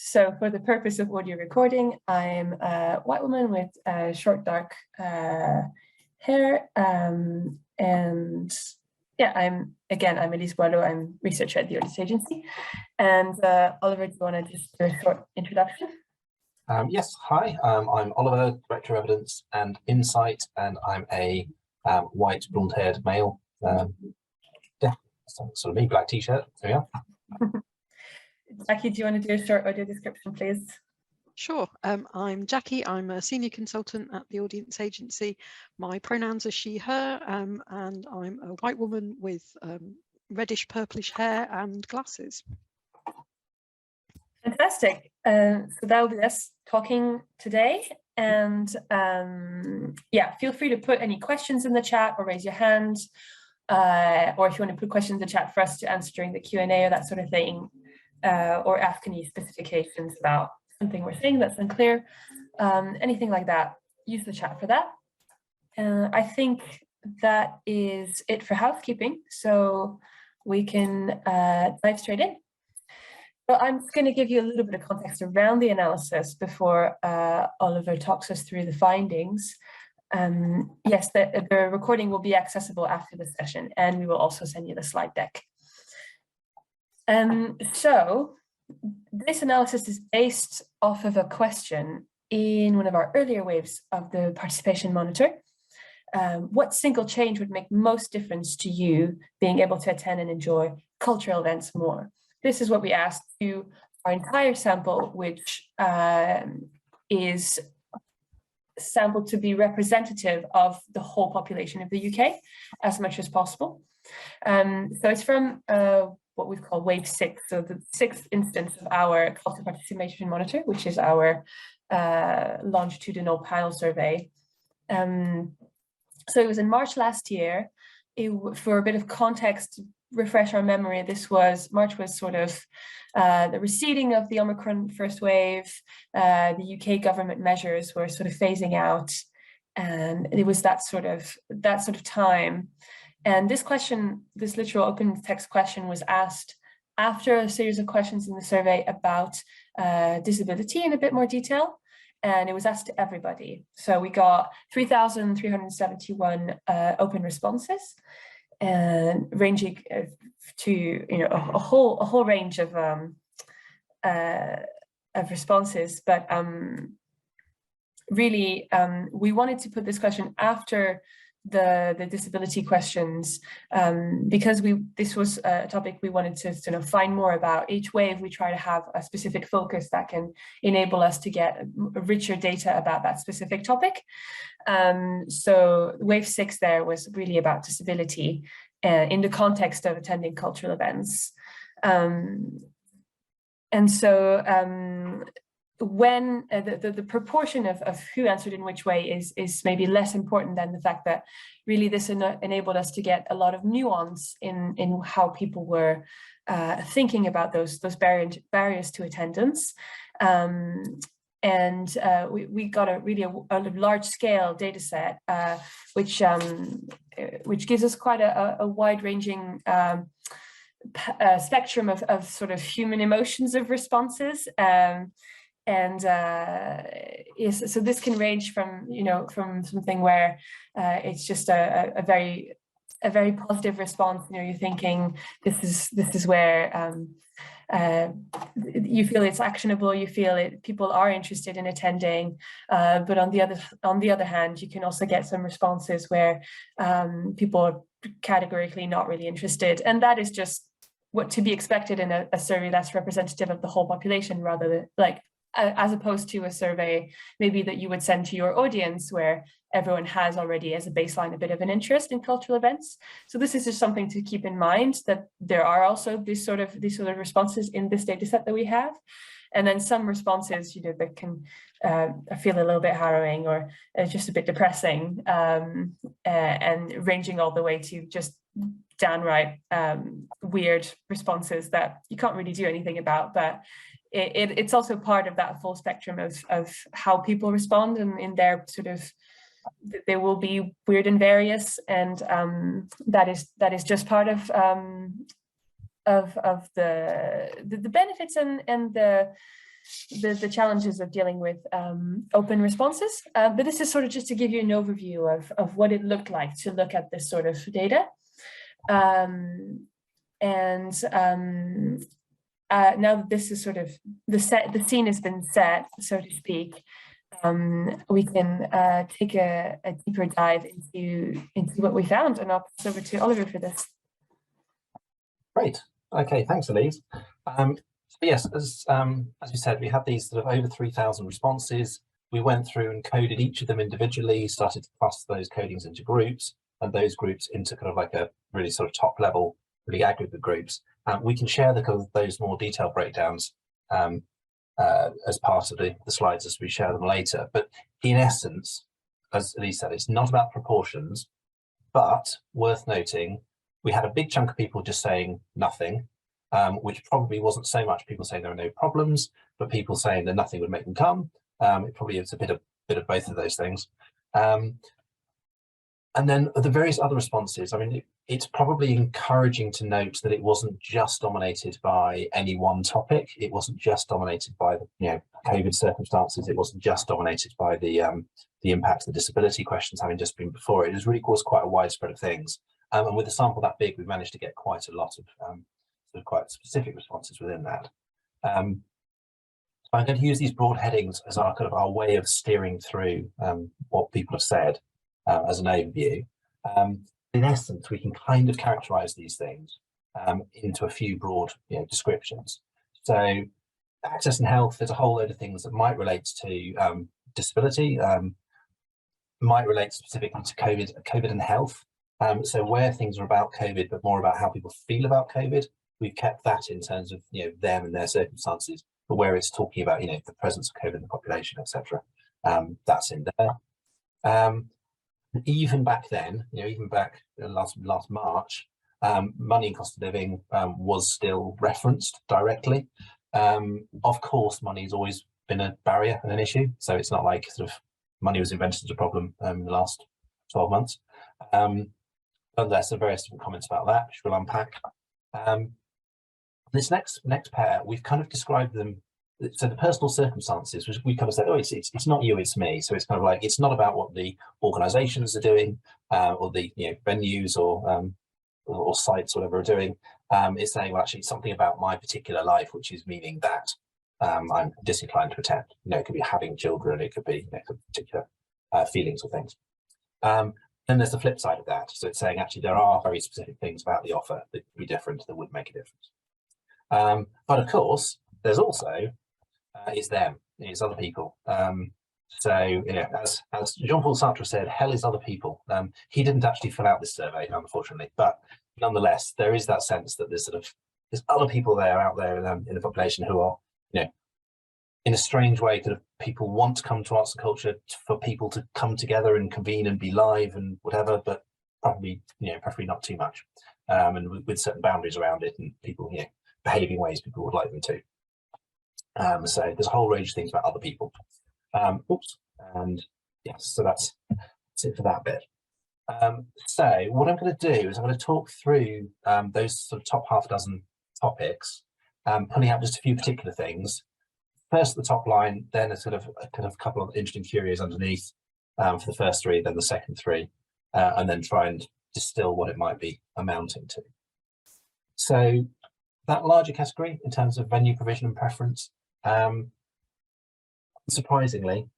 So for the purpose of audio recording, I'm a white woman with short, dark hair. And yeah, I'm Elise Boileau. I'm researcher at the Audit Agency. And Oliver, do you want to just do a short introduction? Yes, hi, I'm Oliver, Director of Evidence and Insight, and I'm a white, blonde-haired male. Yeah, sort of me, black t-shirt, there we are. Jacqui, do you want to do a short audio description, please? Sure. I'm Jacqui. I'm a senior consultant at the Audience Agency. My pronouns are she, her, and I'm a white woman with reddish purplish hair and glasses. Fantastic. So that will be us talking today. And yeah, feel free to put any questions in the chat or raise your hand. Or if you want to put questions in the chat for us to answer during the Q&A or that sort of thing, or ask any specifications about something we're saying that's unclear, anything like that, use the chat for that. I think that is it for housekeeping, so we can dive straight in. But I'm just going to give you a little bit of context around the analysis before Oliver talks us through the findings. Yes, the recording will be accessible after the session, and we will also send you the slide deck. So this analysis is based off of a question in one of our earlier waves of the participation monitor. What single change would make most difference to you being able to attend and enjoy cultural events more? This is what we asked to our entire sample, which is sampled to be representative of the whole population of the UK as much as possible. So it's from what we've called wave 6, so the 6th instance of our cultural participation monitor, which is our longitudinal panel survey. So it was in March last year. For a bit of context, refresh our memory, March was sort of the receding of the Omicron first wave. The UK government measures were sort of phasing out, and it was that sort of time. And this question, this literal open text question, was asked after a series of questions in the survey about disability in a bit more detail. And it was asked to everybody. So we got 3,371 open responses, and ranging to a whole range of responses. But really, we wanted to put this question after the disability questions, because this was a topic we wanted to sort of find more about. Each wave we try to have a specific focus that can enable us to get richer data about that specific topic. So wave 6 there was really about disability in the context of attending cultural events. And so when the proportion of who answered in which way is maybe less important than the fact that really this enabled us to get a lot of nuance in how people were thinking about those barriers to attendance. And we got a large scale data set, which gives us quite a wide ranging spectrum of sort of human emotions of responses. And yes, so this can range from from something where it's just a very positive response. You're thinking this is where you feel it's actionable. You feel people are interested in attending. But on the other hand, you can also get some responses where people are categorically not really interested, and that is just what to be expected in a survey that's representative of the whole population, rather than as opposed to a survey maybe that you would send to your audience where everyone has already as a baseline a bit of an interest in cultural events. So this is just something to keep in mind, that there are also these sort of responses in this data set that we have. And then some responses, that can feel a little bit harrowing or just a bit depressing, and ranging all the way to just downright weird responses that you can't really do anything about. But it's also part of that full spectrum of how people respond, and in their sort of, they will be weird and various, and that is just part of the benefits and the the challenges of dealing with open responses. But this is sort of just to give you an overview of what it looked like to look at this sort of data. Now that this is sort of the scene has been set, so to speak, we can take a deeper dive into what we found, and I'll pass over to Oliver for this. Great. Okay, thanks, Elise. So yes, as we said, we had these sort of over 3,000 responses. We went through and coded each of them individually, started to cluster those codings into groups, and those groups into kind of like a really sort of top level, really aggregate groups. We can share the kind of those more detailed breakdowns as part of the slides as we share them later. But in essence, as Elise said, it's not about proportions, but worth noting, we had a big chunk of people just saying nothing, which probably wasn't so much people saying there are no problems, but people saying that nothing would make them come. It probably is a bit of both of those things. And then the various other responses, I mean, it's probably encouraging to note that it wasn't just dominated by any one topic. It wasn't just dominated by the COVID circumstances. It wasn't just dominated by the impact of the disability questions having just been before. It really was quite a widespread of things. And with a sample that big, we managed to get quite a lot of sort of quite specific responses within that. So I'm going to use these broad headings as our kind of our way of steering through what people have said as an overview. In essence, we can kind of characterize these things into a few broad descriptions. So access and health, there's a whole load of things that might relate to disability, might relate specifically to COVID and health. So where things are about COVID, but more about how people feel about COVID, we've kept that in terms of them and their circumstances. But where it's talking about the presence of COVID in the population, etc., that's in there. Even back then, even back last March, money and cost of living was still referenced directly. Of course, money's always been a barrier and an issue, so it's not like sort of money was invented as a problem in the last 12 months. Nonetheless, there are various different comments about that, which we'll unpack. This next pair, we've kind of described them. So the personal circumstances, which we kind of said, oh, it's not you, it's me. So it's kind of like, it's not about what the organisations are doing, or the venues or sites, whatever are doing. It's saying, well, actually, it's something about my particular life, which is meaning that I'm disinclined to attend. It could be having children, it could be particular feelings or things. Then there's the flip side of that. So it's saying, actually, there are very specific things about the offer that could be different, that would make a difference. But of course, there's also it's them, it's other people. So as Jean-Paul Sartre said, hell is other people. He didn't actually fill out this survey, unfortunately, but nonetheless, there is that sense that there's other people out there in the population who are, in a strange way, kind of people want to come to arts and culture for people to come together and convene and be live and whatever, but probably, preferably not too much, and with certain boundaries around it, and people, behaving ways people would like them to. So there's a whole range of things about other people. And yes, so that's it for that bit. So what I'm going to do is I'm going to talk through those sort of top half a dozen topics, pulling out just a few particular things. First, the top line, then a sort of a couple of interesting curios underneath for the first three, then the second three, and then try and distill what it might be amounting to. So that larger category in terms of venue provision and preference, surprisingly,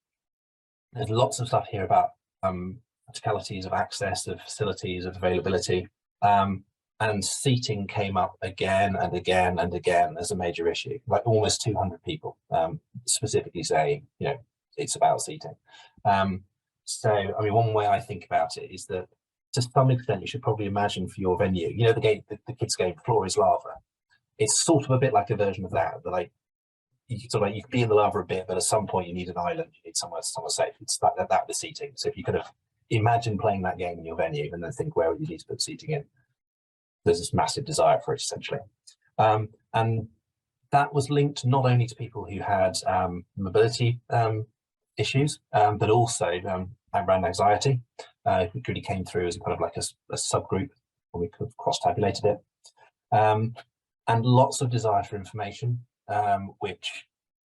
there's lots of stuff here about practicalities of access, of facilities, of availability, and seating came up again and again and again as a major issue, like almost 200 people specifically saying, it's about seating. So, I mean, one way I think about it is that to some extent, you should probably imagine for your venue, the kids' game, Floor is Lava. It's sort of a bit like a version of that, like, you can be in the lava a bit, but at some point you need an island, you need somewhere safe. It's that with seating. So if you could have imagine playing that game in your venue and then think where would you need to put seating in, there's this massive desire for it, essentially. And that was linked not only to people who had mobility issues, but also around anxiety, which really came through as kind of like a subgroup when we could have cross-tabulated it. And lots of desire for information, which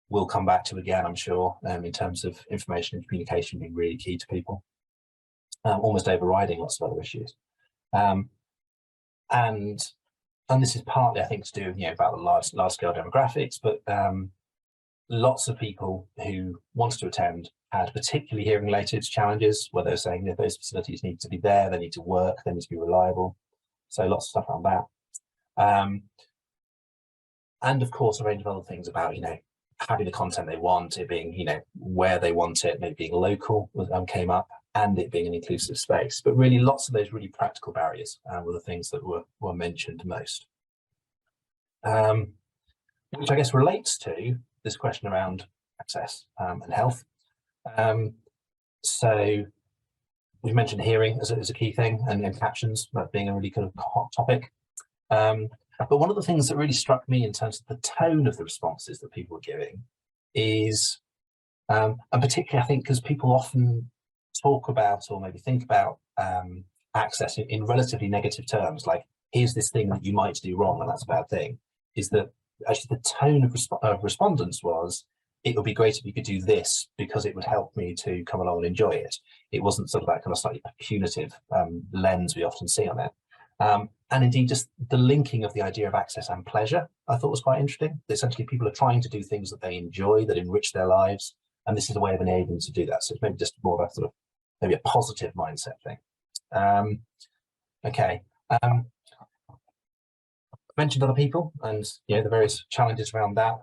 we'll come back to again, I'm sure, in terms of information and communication being really key to people, almost overriding lots of other issues. And this is partly, I think, to do, about the large scale demographics, but lots of people who wanted to attend had particularly hearing related challenges, where they're saying that those facilities need to be there, they need to work, they need to be reliable. So lots of stuff around that. And of course, a range of other things about, having the content they want, it being, where they want it, maybe being local came up, and it being an inclusive space. But really lots of those really practical barriers were the things that were mentioned most. Which I guess relates to this question around access and health. So we've mentioned hearing as a key thing, and captions, that being a really kind of hot topic. But one of the things that really struck me in terms of the tone of the responses that people were giving is, and particularly I think because people often talk about or maybe think about access in relatively negative terms, like here's this thing that you might do wrong and that's a bad thing, is that actually the tone of respondents was, it would be great if you could do this because it would help me to come along and enjoy it. It wasn't sort of that kind of slightly punitive lens we often see on it. And indeed, just the linking of the idea of access and pleasure, I thought was quite interesting. Essentially, people are trying to do things that they enjoy, that enrich their lives, and this is a way of enabling them to do that. So it's maybe just more of a sort of, maybe a positive mindset thing. Okay. Mentioned other people and the various challenges around that.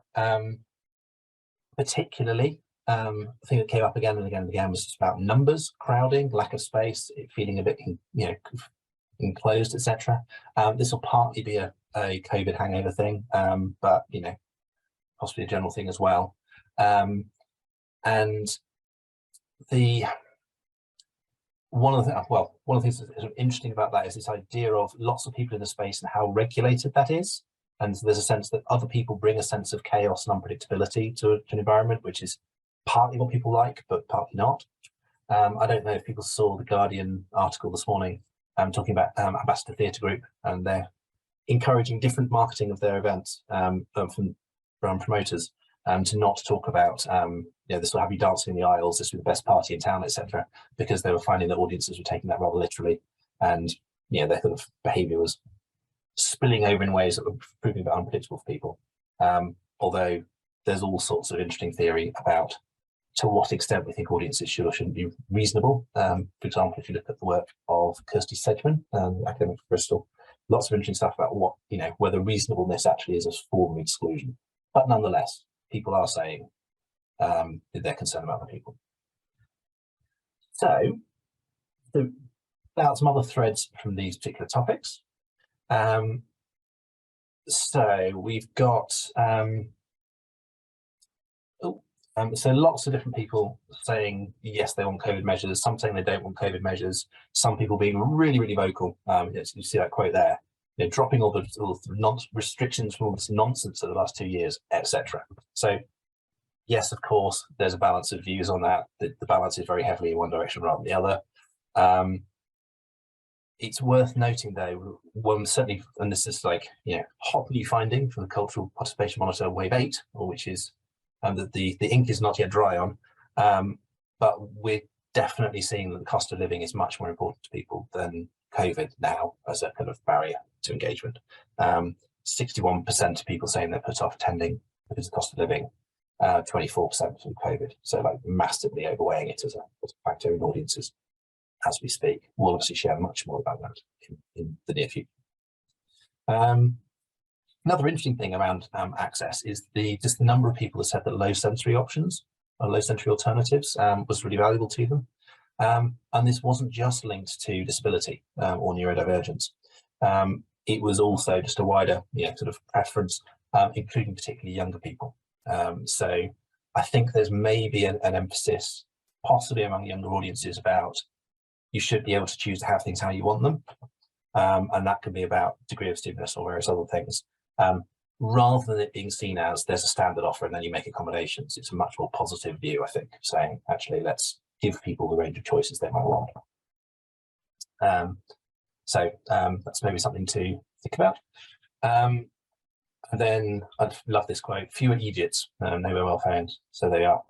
Particularly, the thing that came up again and again and again was just about numbers, crowding, lack of space, it feeling a bit enclosed, etc. This will partly be a COVID hangover thing, but possibly a general thing as well. And one of the things that's sort of interesting about that is this idea of lots of people in the space and how regulated that is. And so there's a sense that other people bring a sense of chaos and unpredictability to an environment, which is partly what people like, but partly not. I don't know if people saw the Guardian article this morning talking about Ambassador Theatre Group, and they're encouraging different marketing of their events from promoters to not talk about, this will have you dancing in the aisles, this will be the best party in town, etc., because they were finding that audiences were taking that rather literally, and their kind of behaviour was spilling over in ways that were proving a bit unpredictable for people. Although there's all sorts of interesting theory about to what extent we think audiences should or shouldn't be reasonable. For example, if you look at the work of Kirsty Sedgman, academic from Bristol, lots of interesting stuff about what, whether reasonableness actually is a form of exclusion. But nonetheless, people are saying that they're concerned about the people. So, about some other threads from these particular topics. So we've got so lots of different people saying yes, they want COVID measures, some saying they don't want COVID measures, some people being really, really vocal. You see that quote there, dropping all the restrictions from all this nonsense of the last 2 years, etc. So yes, of course, there's a balance of views on that. The balance is very heavily in one direction rather than the other. It's worth noting though, one certainly, and this is like, hot new finding from the Cultural Participation Monitor Wave 8, which is that the ink is not yet dry on, but we're definitely seeing that the cost of living is much more important to people than COVID now as a kind of barrier to engagement. 61% of people saying they're put off attending because of the cost of living, 24% from COVID. So like massively overweighing it as a factor in audiences as we speak. We'll obviously share much more about that in the near future. Another interesting thing around access is just the number of people that said that low sensory options or low sensory alternatives was really valuable to them. And this wasn't just linked to disability or neurodivergence. It was also just a wider sort of preference, including particularly younger people. So I think there's maybe an emphasis possibly among younger audiences about you should be able to choose to have things how you want them. And that can be about degree of stimulus or various other things. Rather than it being seen as there's a standard offer and then you make accommodations. It's a much more positive view, I think, saying actually let's give people the range of choices they might want. So that's maybe something to think about. And then I'd love this quote: fewer idiots, nowhere well found. So they are.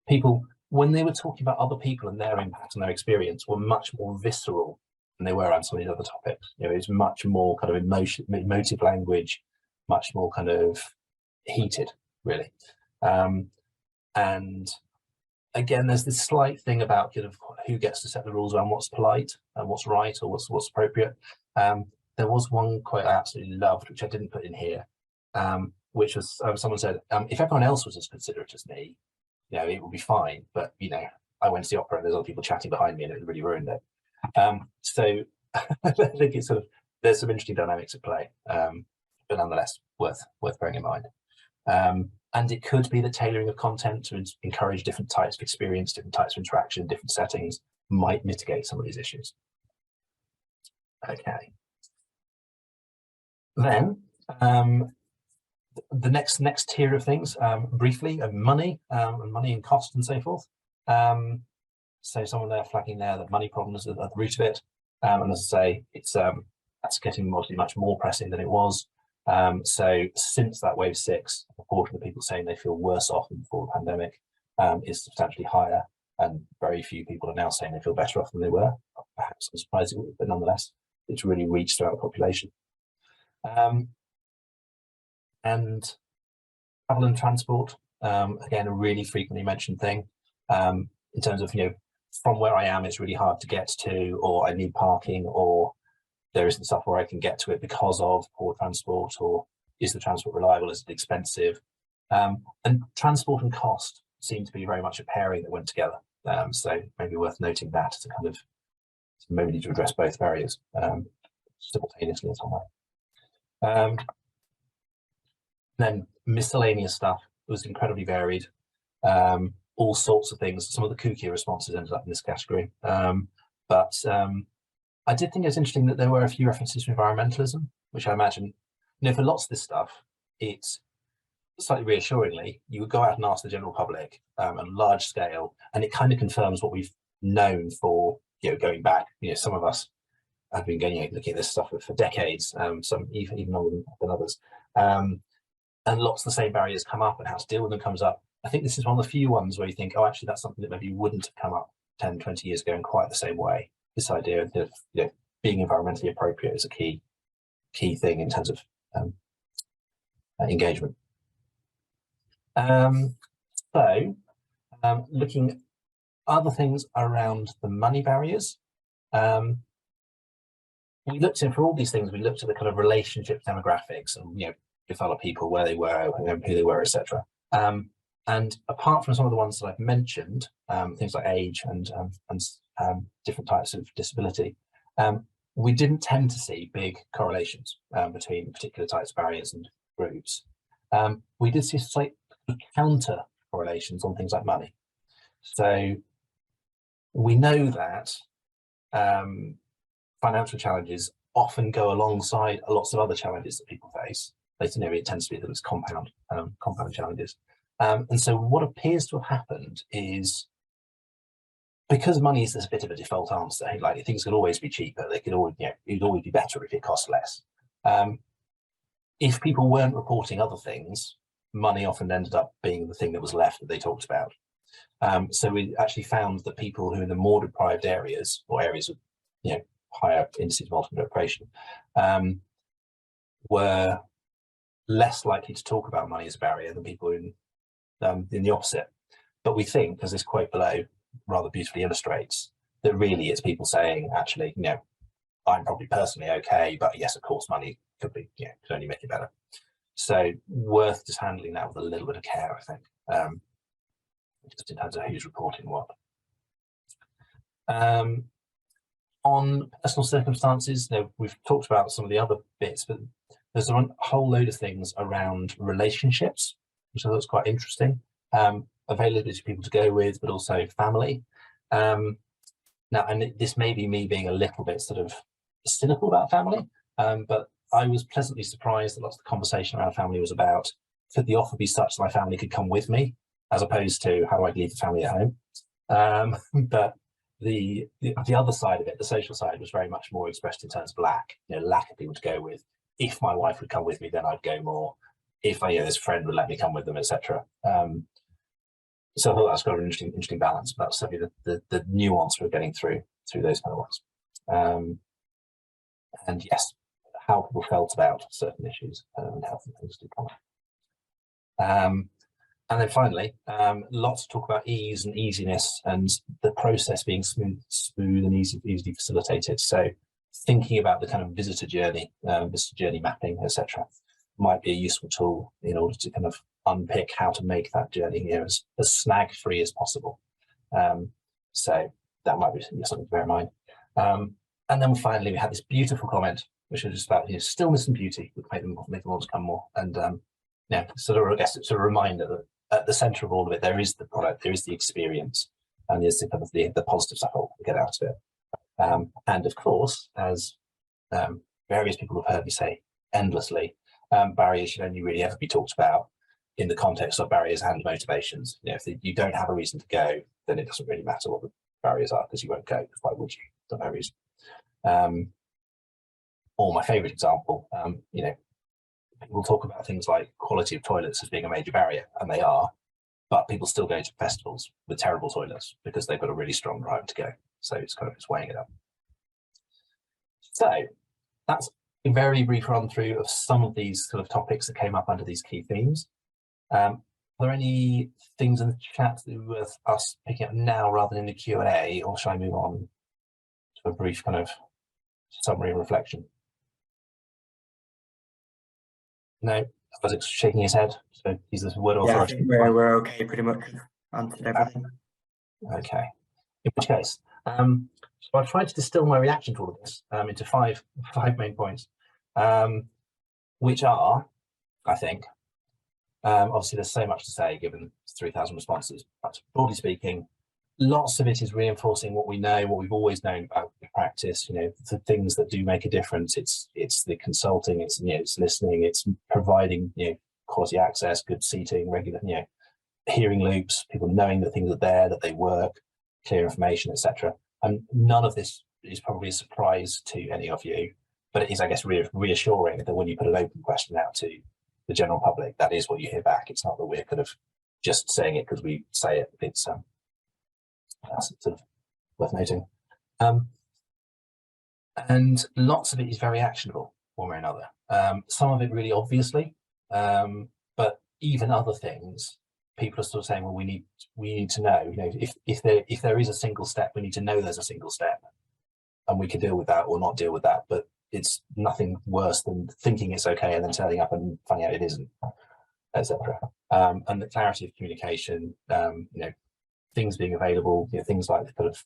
People, when they were talking about other people and their impact and their experience, were much more visceral than they were on some of these other topics. You know, it's much more kind of emotive language, much more kind of heated, really. And again, there's this slight thing about kind of who gets to set the rules around what's polite and what's right or what's appropriate. There was one quote I absolutely loved, which I didn't put in here, which was someone said, if everyone else was as considerate as me, you know, it would be fine. But, you know, I went to the opera and there's other people chatting behind me and it really ruined it. So I think it's sort of, there's some interesting dynamics at play, but nonetheless worth bearing in mind. And it could be that tailoring of content to encourage different types of experience, different types of interaction, different settings might mitigate some of these issues. Okay. Then the next tier of things, briefly, money and money and cost and so forth. So someone there flagging there that money problems are at the root of it. And as I say, it's that's getting much more pressing than it was. So since that wave 6, the proportion of people saying they feel worse off than before the pandemic is substantially higher, and very few people are now saying they feel better off than they were, perhaps unsurprisingly, but nonetheless, it's really reached throughout the population. And travel and transport, again, a really frequently mentioned thing, in terms of, you know, from where I am, it's really hard to get to, or I need parking, or there isn't stuff where I can get to it because of poor transport, or is the transport reliable, is it expensive? And transport and cost seem to be very much a pairing that went together. So maybe worth noting that to kind of maybe need to address both barriers simultaneously in some way. Then miscellaneous stuff was incredibly varied, all sorts of things. Some of the kooky responses ended up in this category. But I did think it was interesting that there were a few references to environmentalism, which I imagine, you know, for lots of this stuff, it's slightly reassuringly, you would go out and ask the general public on large scale, and it kind of confirms what we've known for, you know, going back. You know, some of us have been looking at this stuff for decades, some even longer than others. And lots of the same barriers come up, and how to deal with them comes up. I think this is one of the few ones where you think, oh, actually, that's something that maybe wouldn't have come up 10, 20 years ago in quite the same way. This idea of, you know, being environmentally appropriate is a key thing in terms of engagement. Looking at other things around the money barriers, we looked at, for all these things, we looked at the kind of relationship demographics and, you know, fellow people, where they were, who they were, etc. And apart from some of the ones that I've mentioned, things like age and different types of disability, we didn't tend to see big correlations between particular types of barriers and groups. We did see slight counter correlations on things like money. So we know that financial challenges often go alongside lots of other challenges that people face. It tends to be that it's compound challenges. And so what appears to have happened is, because money is this bit of a default answer, like things could always be cheaper, they could always, you know, it'd always be better if it cost less. If people weren't reporting other things, money often ended up being the thing that was left that they talked about. So we actually found that people who are in the more deprived areas, or areas of, you know, higher indices of multiple deprivation, were less likely to talk about money as a barrier than people in the opposite. But we think, as this quote below rather beautifully illustrates, that really it's people saying, actually, you know, I'm probably personally okay, but yes, of course, money could be, you know, could only make it better. So worth just handling that with a little bit of care, I think, just in terms of who's reporting what. On personal circumstances, you know, we've talked about some of the other bits, but there's a whole load of things around relationships, which I thought was quite interesting. Availability of people to go with, but also family. Now, and this may be me being a little bit sort of cynical about family, but I was pleasantly surprised that lots of the conversation around family was about, could the offer be such that my family could come with me, as opposed to how do I leave the family at home? But the other side of it, the social side, was very much more expressed in terms of lack, you know, lack of people to go with, if my wife would come with me, then I'd go more. If this friend would let me come with them, etc. So I thought that's got an interesting balance. But that's certainly the nuance we're getting through those kind of ones. And yes, how people felt about certain issues and health and things to come up. And then finally, lots of talk about ease and easiness and the process being smooth and easily facilitated. So thinking about the kind of visitor journey mapping, etc., might be a useful tool in order to kind of unpick how to make that journey as snag-free as possible. So that might be something to bear in mind. And then finally, we had this beautiful comment, which was just about stillness and beauty would make them want to come more. And I guess it's a reminder that at the centre of all of it, there is the product, there is the experience, and there's the kind of the positive stuff we get out of it. And of course, as various people have heard me say endlessly, barriers should only really ever be talked about in the context of barriers and motivations. If you don't have a reason to go, then it doesn't really matter what the barriers are, because you won't go. Why would you? For no reason. Or my favourite example, people talk about things like quality of toilets as being a major barrier, and they are, but people still go to festivals with terrible toilets because they've got a really strong drive to go. So it's kind of just weighing it up. So that's a very brief run through of some of these sort of topics that came up under these key themes. Are there any things in the chat that are worth us picking up now rather than in the Q&A, or shall I move on to a brief kind of summary and reflection? No, Isaac's shaking his head, so he's the word authority. I think we're okay, pretty much answered everything. Okay, in which case, so I've tried to distill my reaction to all of this into five main points, which are, I think, obviously there's so much to say given 3,000 responses, but broadly speaking, lots of it is reinforcing what we know, what we've always known about the practice, the things that do make a difference. It's the consulting, it's listening, it's providing quality access, good seating, regular hearing loops, people knowing that things are there, that they work, clear information, etc. And none of this is probably a surprise to any of you, but it is, I guess, reassuring that when you put an open question out to the general public, that is what you hear back. It's not that we're kind of just saying it because we say it. It's that's sort of worth noting. And lots of it is very actionable one way or another. Some of it really obviously, but even other things, people are sort of saying, well, we need to know, if there is a single step, we need to know there's a single step, and we can deal with that or not deal with that. But it's nothing worse than thinking it's okay and then turning up and finding out it isn't, etc. And the clarity of communication, things being available, things like kind of,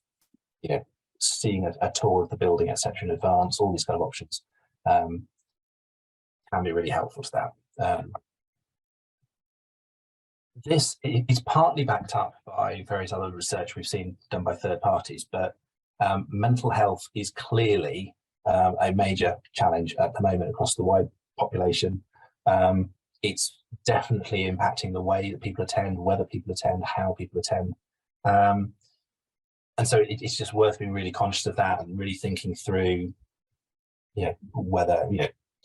seeing a tour of the building, etc. in advance, all these kind of options can be really helpful to that. This is partly backed up by various other research we've seen done by third parties, but mental health is clearly a major challenge at the moment across the wide population. It's definitely impacting the way that people attend, whether people attend, how people attend. And so it's just worth being really conscious of that and really thinking through, whether,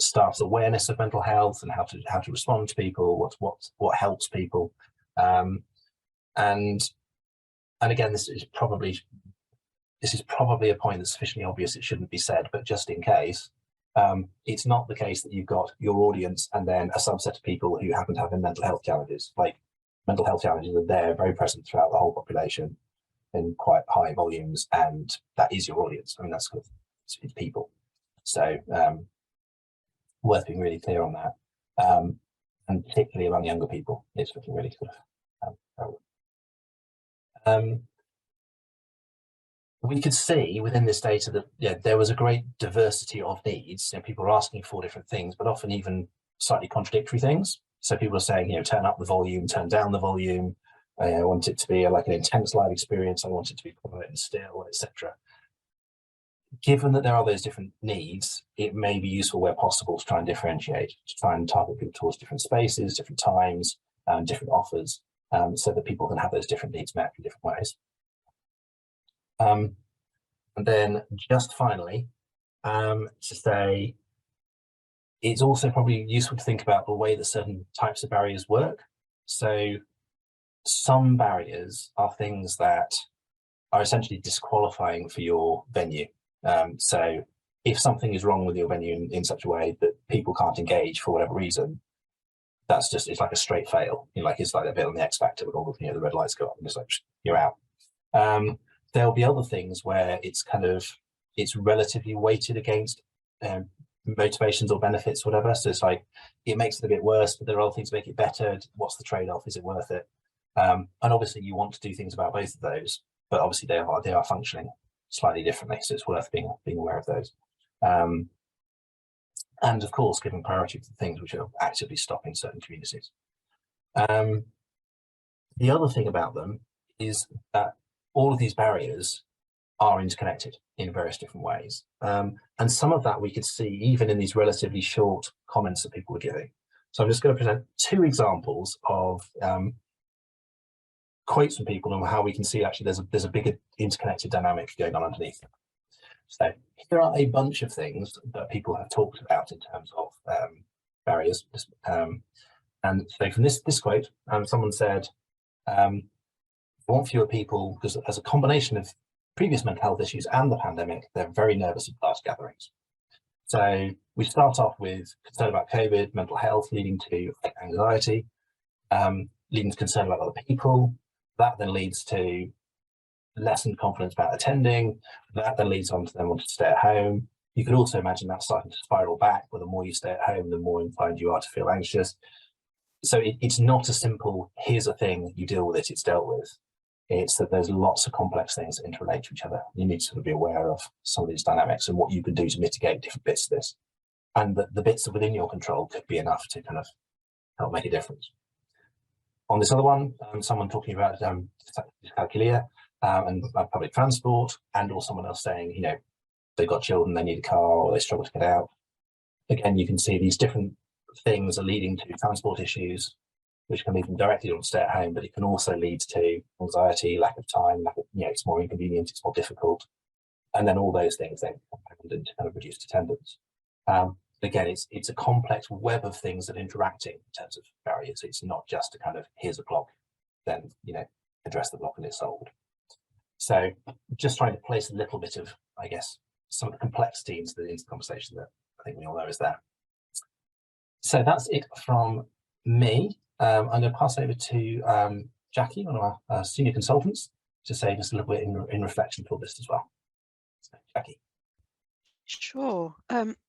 staff's awareness of mental health and how to respond to people, what helps people. And again, this is probably a point that's sufficiently obvious it shouldn't be said, but just in case, it's not the case that you've got your audience and then a subset of people who happen to have mental health challenges. Like, mental health challenges are there, very present throughout the whole population in quite high volumes, and that is your audience. I mean, that's kind of, it's people. So worth being really clear on that, and particularly among younger people, it's looking really sort of. We could see within this data that there was a great diversity of needs. People are asking for different things, but often even slightly contradictory things. So people are saying, turn up the volume, turn down the volume. I want it to be like an intense live experience. I want it to be quiet and still, etc. Given that there are those different needs, it may be useful where possible to try and differentiate, to try and target people towards different spaces, different times, different offers, so that people can have those different needs met in different ways. And then just finally, to say, it's also probably useful to think about the way that certain types of barriers work. So some barriers are things that are essentially disqualifying for your venue. So if something is wrong with your venue in such a way that people can't engage for whatever reason, that's just, it's like a straight fail. Like it's like a bit on the X Factor with all the, the red lights go up and it's like, you're out. There'll be other things where it's it's relatively weighted against motivations or benefits, whatever. So it's like, it makes it a bit worse, but there are other things to make it better. What's the trade-off? Is it worth it? And obviously you want to do things about both of those, but obviously they are functioning slightly differently. So it's worth being aware of those. And of course, giving priority to things which are actively stopping certain communities. The other thing about them is that all of these barriers are interconnected in various different ways. And some of that we could see even in these relatively short comments that people were giving. So I'm just going to present two examples of quotes from people and how we can see actually there's a bigger interconnected dynamic going on underneath them. So here are a bunch of things that people have talked about in terms of barriers. And so from this quote, someone said, I want fewer people because as a combination of previous mental health issues and the pandemic, they're very nervous of large gatherings. So we start off with concern about COVID, mental health, leading to anxiety, leading to concern about other people. That then leads to lessened confidence about attending. That then leads on to them wanting to stay at home. You could also imagine that starting to spiral back, where the more you stay at home, the more inclined you are to feel anxious. So it's not a simple, here's a thing, you deal with it, it's dealt with. It's that there's lots of complex things that interrelate to each other. You need to sort of be aware of some of these dynamics and what you can do to mitigate different bits of this. And the bits that within your control could be enough to kind of help make a difference. On this other one, someone talking about Jacqui and public transport, and or someone else saying, they've got children, they need a car, or they struggle to get out. Again, you can see these different things are leading to transport issues, which can lead them directly to stay at home, but it can also lead to anxiety, lack of time, it's more inconvenient, it's more difficult. And then all those things then compound into kind of reduced attendance. Again, it's a complex web of things that are interacting in terms of barriers. It's not just a kind of, here's a block, then, address the block and it's solved. So just trying to place a little bit of, I guess, some of the complexity into the conversation that I think we all know is there. So that's it from me. I'm going to pass over to Jacqui, one of our senior consultants, to say just a little bit in reflection for this as well. So, Jacqui. Sure.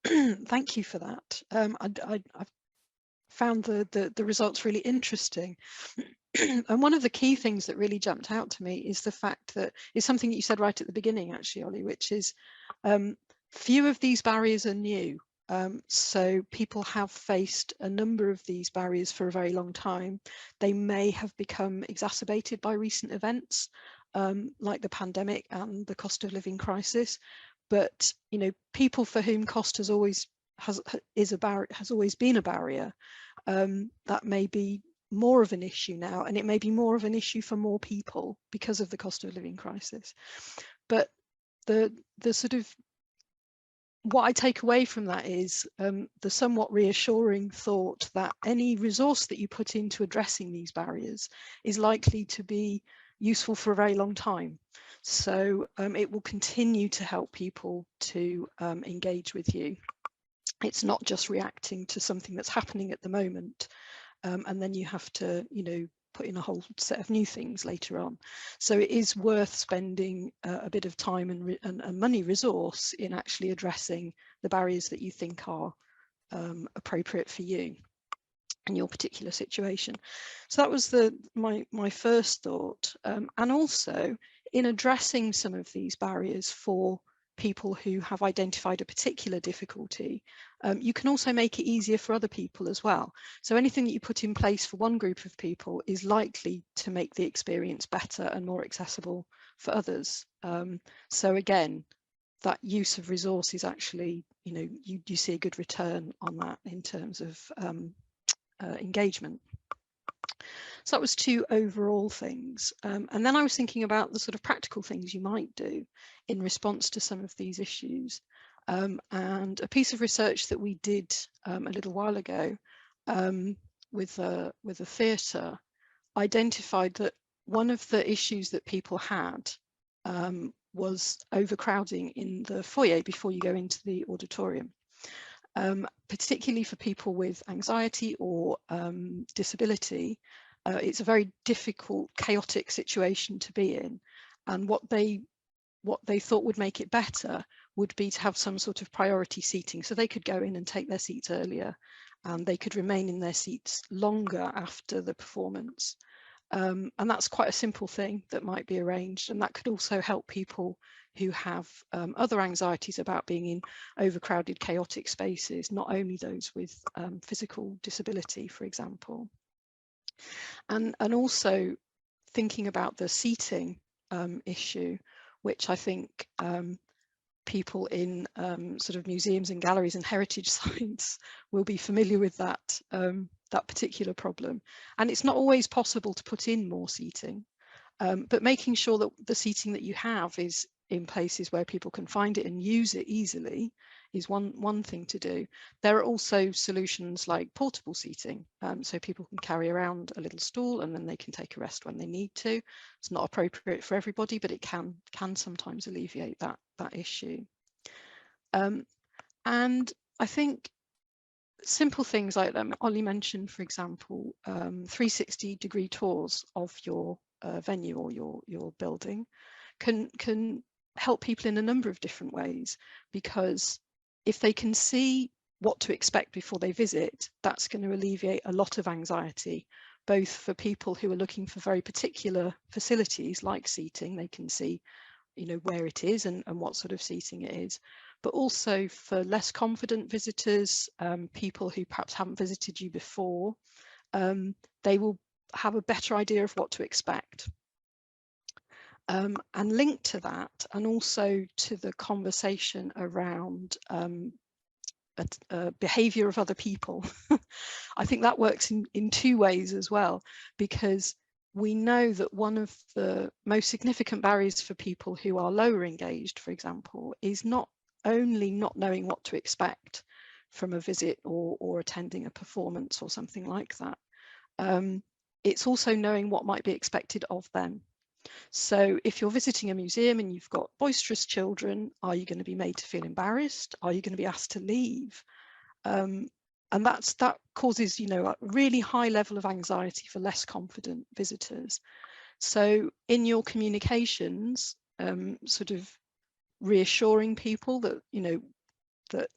Thank you for that. I've found the results really interesting. And one of the key things that really jumped out to me is the fact that it's something that you said right at the beginning, actually, Ollie, which is few of these barriers are new. So people have faced a number of these barriers for a very long time. They may have become exacerbated by recent events like the pandemic and the cost of living crisis. But people for whom cost has always been a barrier, that may be more of an issue now, and it may be more of an issue for more people because of the cost of living crisis. But the sort of what I take away from that is the somewhat reassuring thought that any resource that you put into addressing these barriers is likely to be useful for a very long time. So it will continue to help people to engage with you. It's not just reacting to something that's happening at the moment, and then you have to, put in a whole set of new things later on. So it is worth spending a bit of time and money resource in actually addressing the barriers that you think are appropriate for you in your particular situation. So that was my first thought. And also in addressing some of these barriers for people who have identified a particular difficulty, you can also make it easier for other people as well. So anything that you put in place for one group of people is likely to make the experience better and more accessible for others. So again, that use of resources actually, you see a good return on that in terms of engagement. So that was two overall things. And then I was thinking about the sort of practical things you might do in response to some of these issues. And a piece of research that we did a little while ago with a theatre identified that one of the issues that people had was overcrowding in the foyer before you go into the auditorium, particularly for people with anxiety or disability. It's a very difficult, chaotic situation to be in, and what they thought would make it better would be to have some sort of priority seating, so they could go in and take their seats earlier, and they could remain in their seats longer after the performance. And that's quite a simple thing that might be arranged, and that could also help people who have other anxieties about being in overcrowded, chaotic spaces, not only those with physical disability, for example. And also thinking about the seating issue, which I think people in sort of museums and galleries and heritage sites will be familiar with that particular problem. And it's not always possible to put in more seating, but making sure that the seating that you have is in places where people can find it and use it easily is one thing to do. There are also solutions like portable seating, so people can carry around a little stool and then they can take a rest when they need to. It's not appropriate for everybody, but it can sometimes alleviate that issue. And I think simple things like Ollie mentioned, for example, 360-degree tours of your venue or your building can help people in a number of different ways, because if they can see what to expect before they visit, that's going to alleviate a lot of anxiety, both for people who are looking for very particular facilities like seating. They can see, you know, where it is and what sort of seating it is, but also for less confident visitors, people who perhaps haven't visited you before, they will have a better idea of what to expect. And linked to that, and also to the conversation around behavior of other people, I think that works in two ways as well, because we know that one of the most significant barriers for people who are lower engaged, for example, is not only not knowing what to expect from a visit or attending a performance or something like that. It's also knowing what might be expected of them. So if you're visiting a museum and you've got boisterous children, are you going to be made to feel embarrassed? Are you going to be asked to leave? And that causes, you know, a really high level of anxiety for less confident visitors. So in your communications, sort of reassuring people that, you know, that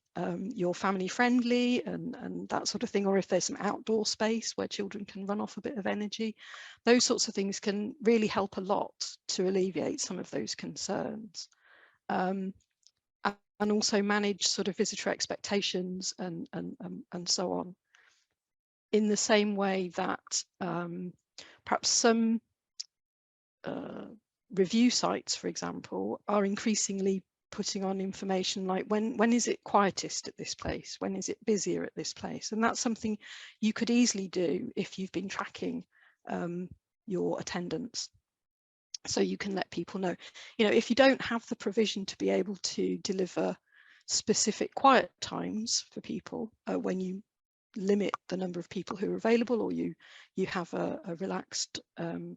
you're family friendly and that sort of thing, or if there's some outdoor space where children can run off a bit of energy, those sorts of things can really help a lot to alleviate some of those concerns. And also manage sort of visitor expectations and so on, in the same way that perhaps some review sites, for example, are increasingly putting on information like when is it quietest at this place, when is it busier at this place, and that's something you could easily do if you've been tracking your attendance. So you can let people know, you know, if you don't have the provision to be able to deliver specific quiet times for people, when you limit the number of people who are available, or you have a relaxed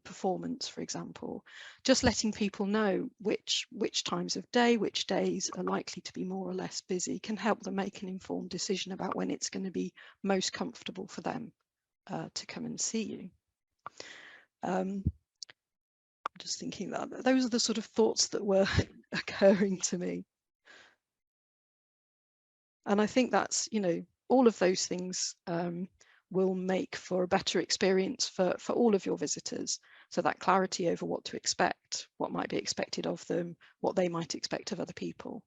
performance, for example, just letting people know which times of day, which days are likely to be more or less busy, can help them make an informed decision about when it's going to be most comfortable for them to come and see you. Just thinking that those are the sort of thoughts that were occurring to me. And I think that's, you know, all of those things will make for a better experience for all of your visitors. So that clarity over what to expect, what might be expected of them, what they might expect of other people,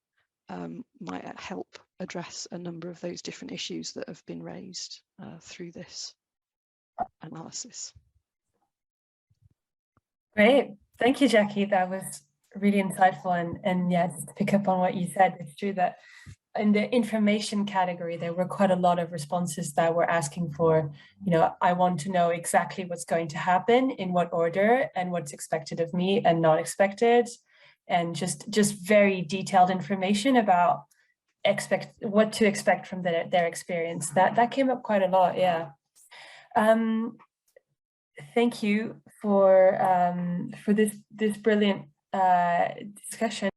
might help address a number of those different issues that have been raised through this analysis. Great. Thank you, Jacqui. That was really insightful. And yeah, just to pick up on what you said, it's true that in the information category, there were quite a lot of responses that were asking for, you know, I want to know exactly what's going to happen, in what order, and what's expected of me and not expected. And just very detailed information about what to expect from their experience. That came up quite a lot. Yeah. Thank you for this brilliant discussion.